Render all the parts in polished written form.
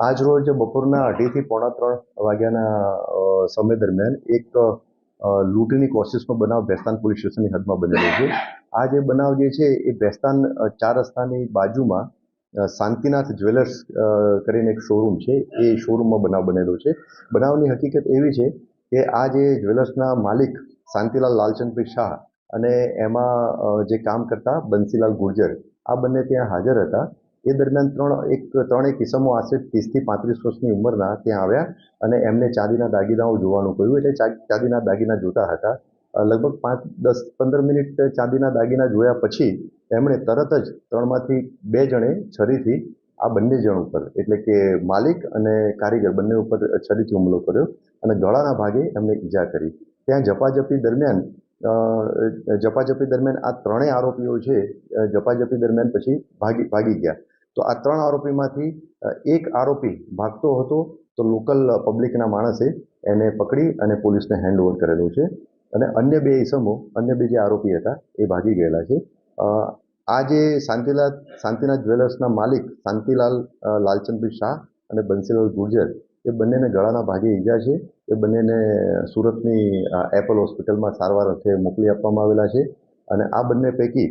આજ રોજ બપોરના 2:30 થી પોણા 3 વાગ્યાના સમય દરમિયાન એક લૂંટની કોશિશનો બનાવ ભેસ્તાન પોલીસ સ્ટેશનની હદમાં બનેલો છે. આ જે બનાવ જે છે એ ભેસ્તાન 4 રસ્તાની બાજુમાં શાંતિનાથ જ્વેલર્સ કરીને એક શોરૂમ છે, એ શોરૂમમાં બનાવ બનેલો છે. બનાવની હકીકત એવી છે કે આ જે જ્વેલર્સના માલિક શાંતિલાલ લાલચંદભાઈ શાહ અને એમાં જે કામ કરતા બંસીલાલ ગુર્જર, આ બંને ત્યાં હાજર હતા. એ દરમિયાન ત્રણેક કિસ્સામાં આશરે 30 થી 35 વર્ષની ઉંમરના ત્યાં આવ્યા અને એમને ચાંદીના દાગીનાઓ જોવાનું કહ્યું. એટલે ચાંદીના દાગીના જોતા હતા. લગભગ 5-10-15 મિનિટ ચાંદીના દાગીના જોયા પછી એમણે તરત જ 3માંથી 2 જણે છરીથી આ બંને જણ ઉપર, એટલે કે માલિક અને કારીગર બંને ઉપર છરીથી હુમલો કર્યો અને ગળાના ભાગે એમને ઈજા કરી. ત્યાં ઝપાઝપી દરમિયાન આ ત્રણેય આરોપીઓ છે ઝપાઝપી દરમિયાન પછી ભાગી ગયા. તો આ 3 આરોપીમાંથી એક આરોપી ભાગતો હતો, તો લોકલ પબ્લિકના માણસે એને પકડી અને પોલીસને હેન્ડઓવર કરેલો છે અને અન્ય બે જે આરોપી હતા એ ભાગી ગયેલા છે. આ જે શાંતિનાથ જ્વેલર્સના માલિક શાંતિલાલ લાલચંદભાઈ શાહ અને બંસીલાલ ગુર્જર, એ બંનેને ગળાના ભાગે ઈજા છે. એ બંનેને સુરતની એપલ હોસ્પિટલમાં સારવાર અર્થે મોકલી આપવામાં આવેલા છે અને આ બંને પૈકી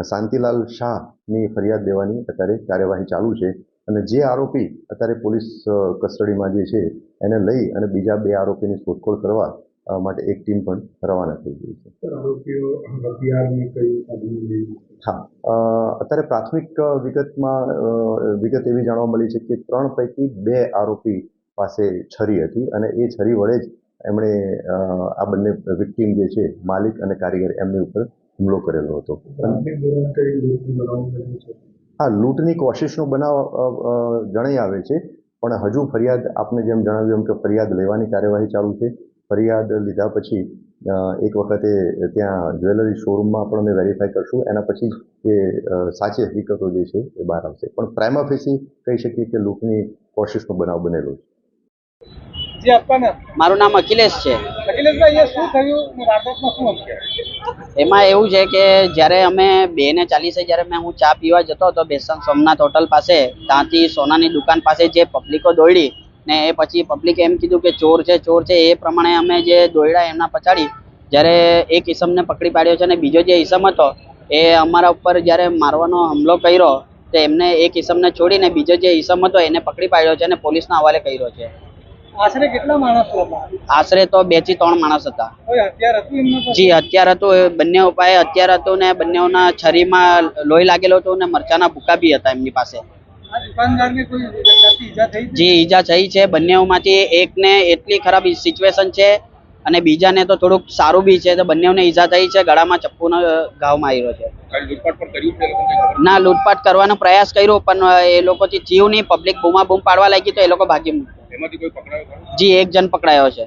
શાંતિલાલ શાહની ફરિયાદ લેવાની અત્યારે કાર્યવાહી ચાલુ છે અને જે આરોપી અત્યારે પોલીસ કસ્ટડીમાં જે છે એને લઈ અને બીજા 2 આરોપીની શોધખોળ કરવા માટે એક ટીમ પણ રવાના થઈ ગઈ છે. હા, અત્યારે પ્રાથમિક વિગત એવી જાણવા મળી છે કે 3 પૈકી 2 આરોપી પાસે છરી હતી અને એ છરી વડે જ એમણે આ બંને વિક્ટીમ જે છે માલિક અને કારીગર એમની ઉપર હુમલો કરેલો હતો. હા, લૂંટની કોશિશનો બનાવ જણાઈ આવે છે, પણ હજુ ફરિયાદ, આપને જેમ જણાવ્યું એમ કે ફરિયાદ લેવાની કાર્યવાહી ચાલુ છે. ફરિયાદ લીધા પછી એક વખતે ત્યાં જ્વેલરી શોરૂમમાં પણ અમે વેરીફાઈ કરશું. એના પછી એ સાચી હકીકતો જે છે એ બહાર આવશે, પણ પ્રાઇમા ફેસી કહી શકીએ કે લૂંટની કોશિશનો બનાવ બનેલો છે. મારું નામ અખિલેશ છે. એમાં એવું છે કે જ્યારે અમે 2:40 જ્યારે હું ચા પીવા જતો હતો ભેસ્તાન સોમનાથ હોટલ પાસે, ત્યાંથી સોનાની દુકાન પાસે જે પબ્લિકો દોડી ને એ પછી પબ્લિકે એમ કીધું કે ચોર છે. એ પ્રમાણે અમે જે દોડ્યા એમના પછાડી જ્યારે એક ઈસમને પકડી પાડ્યો છે અને બીજો જે ઈસમ હતો એ અમારા ઉપર જ્યારે મારવાનો હુમલો કર્યો તો એમને એક ઈસમને છોડીને બીજો જે ઈસમ હતો એને પકડી પાડ્યો છે અને પોલીસના હવાલે કર્યો છે. આશરે કેટલા માણસો હતા? આશરે તો 2 થી 3 માણસ હતા. જી, હથિયાર હતું. બંને ઉપાય હથિયાર હતું ને બંનેઓના છરીમાં લોહી લાગેલો હતો ને મરચાના ભૂકા બી હતા એમની પાસે. જી, ઈજા થઈ છે. બંનેઓમાંથી એકને એટલી ખરાબ સિચ્યુએશન છે અને બીજાને તો થોડુંક સારું બી છે. તો બંનેઓને ઈજા થઈ છે. ગળામાં ચપ્પુનો ઘાવ માર્યો છે. ના, લૂંટપાટ કરવાનો પ્રયાસ કર્યો પણ એ લોકોથી થયું નહીં. પબ્લિક બૂમાબૂમ પાડવા લાગી તો એ લોકો ભાગી મૂક્યા. જી, એક જણ પકડાયો છે.